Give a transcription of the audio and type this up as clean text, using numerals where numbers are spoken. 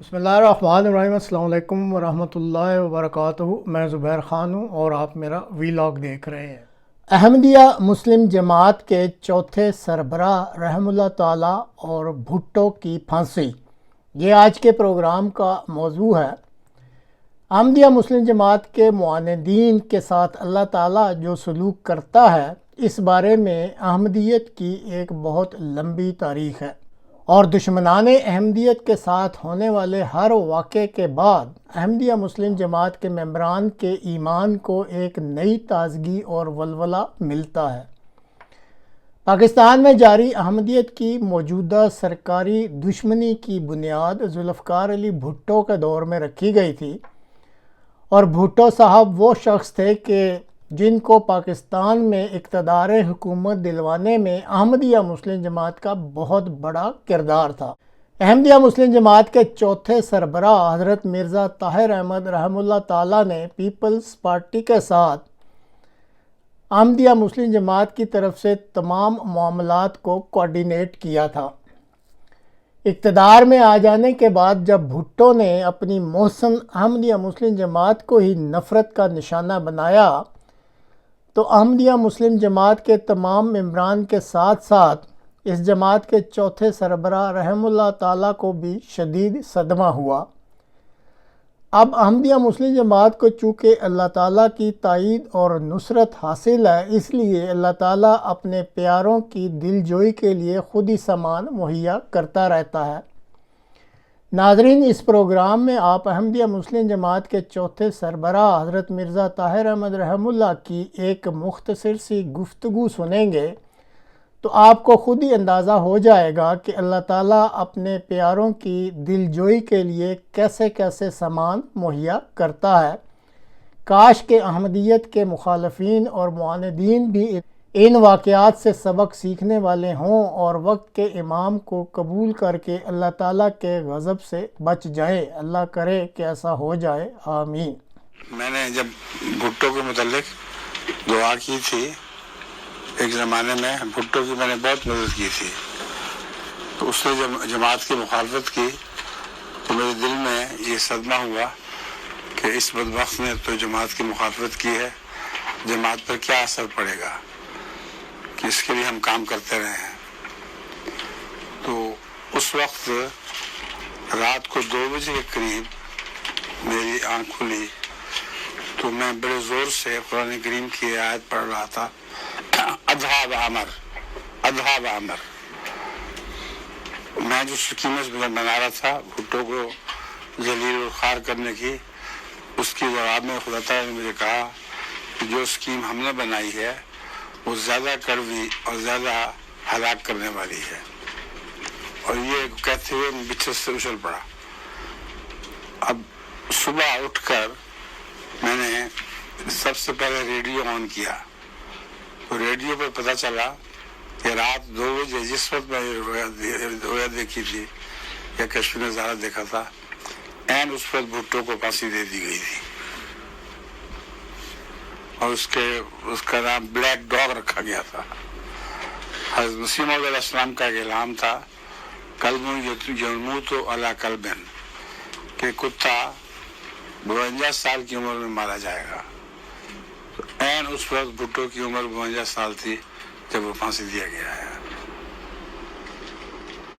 بسم اللہ الرحمن الرحیم۔ السلام علیکم ورحمۃ اللہ وبرکاتہ۔ میں زبیر خان ہوں اور آپ میرا ویلاگ دیکھ رہے ہیں۔ احمدیہ مسلم جماعت کے چوتھے سربراہ رحم اللہ تعالیٰ اور بھٹو کی پھانسی، یہ آج کے پروگرام کا موضوع ہے۔ احمدیہ مسلم جماعت کے معاندین کے ساتھ اللہ تعالیٰ جو سلوک کرتا ہے، اس بارے میں احمدیت کی ایک بہت لمبی تاریخ ہے، اور دشمنان احمدیت کے ساتھ ہونے والے ہر واقعے کے بعد احمدیہ مسلم جماعت کے ممبران کے ایمان کو ایک نئی تازگی اور ولولہ ملتا ہے۔ پاکستان میں جاری احمدیت کی موجودہ سرکاری دشمنی کی بنیاد ذوالفقار علی بھٹو کے دور میں رکھی گئی تھی، اور بھٹو صاحب وہ شخص تھے کہ جن کو پاکستان میں اقتدار حکومت دلوانے میں احمدیہ مسلم جماعت کا بہت بڑا کردار تھا۔ احمدیہ مسلم جماعت کے چوتھے سربراہ حضرت مرزا طاہر احمد رحمہ اللہ تعالیٰ نے پیپلز پارٹی کے ساتھ احمدیہ مسلم جماعت کی طرف سے تمام معاملات کو کوارڈینیٹ کیا تھا۔ اقتدار میں آ جانے کے بعد جب بھٹو نے اپنی محسن احمدیہ مسلم جماعت کو ہی نفرت کا نشانہ بنایا، تو احمدیہ مسلم جماعت کے تمام ممبران کے ساتھ ساتھ اس جماعت کے چوتھے سربراہ رحم اللہ تعالیٰ کو بھی شدید صدمہ ہوا۔ اب احمدیہ مسلم جماعت کو چونکہ اللہ تعالیٰ کی تائید اور نصرت حاصل ہے، اس لیے اللہ تعالیٰ اپنے پیاروں کی دل جوئی کے لیے خود ہی سامان مہیا کرتا رہتا ہے۔ ناظرین، اس پروگرام میں آپ احمدیہ مسلم جماعت کے چوتھے سربراہ حضرت مرزا طاہر احمد رحمہ اللہ کی ایک مختصر سی گفتگو سنیں گے، تو آپ کو خود ہی اندازہ ہو جائے گا کہ اللہ تعالیٰ اپنے پیاروں کی دل جوئی کے لیے کیسے کیسے سامان مہیا کرتا ہے۔ کاش کہ احمدیت کے مخالفین اور معاندین بھی ان واقعات سے سبق سیکھنے والے ہوں اور وقت کے امام کو قبول کر کے اللہ تعالیٰ کے غضب سے بچ جائیں۔ اللہ کرے کہ ایسا ہو جائے، آمین۔ میں نے جب بھٹو کے متعلق دعا کی تھی، ایک زمانے میں بھٹو کی میں نے بہت مدد کی تھی، تو اس نے جب جماعت کی مخالفت کی تو میرے دل میں یہ صدمہ ہوا کہ اس بدبخت نے تو جماعت کی مخالفت کی ہے، جماعت پر کیا اثر پڑے گا کہ اس کے لیے ہم کام کرتے رہے ہیں۔ تو اس وقت رات کو 2 بجے کے قریب میری آنکھ کھلی تو میں بڑے زور سے قرآن کریم کی آیت پڑھ رہا تھا، اذھب عمر اذھب عمر۔ میں جو سکیمت بنا رہا تھا بھٹو کو ذلیل و خوار کرنے کی، اس کی جواب میں خدا تعالیٰ نے مجھے کہا کہ جو سکیم ہم نے بنائی ہے وہ زیادہ کڑوی اور زیادہ ہلاک کرنے والی ہے، اور یہ کہتے ہوئے بچھے سے اچھل پڑا۔ اب صبح اٹھ کر میں نے سب سے پہلے ریڈیو آن کیا، تو ریڈیو پر پتہ چلا کہ رات 2 بجے جس وقت میں رویا دیکھی تھی یا کشف نظارہ دیکھا تھا، عین اس وقت بھٹو کو پھانسی دے دی گئی تھی، اور اس کا نام بلیک ڈاگ رکھا گیا تھا۔ حضرت مسیح موعود علیہ السلام کا ایک اعلان تھا، قلب یموت علی قلب، کہ کتا 52 سال کی عمر میں مارا جائے گا۔ عین اس وقت بھٹو کی عمر 52 سال تھی جب وہ پھانسی دیا گیا ہے۔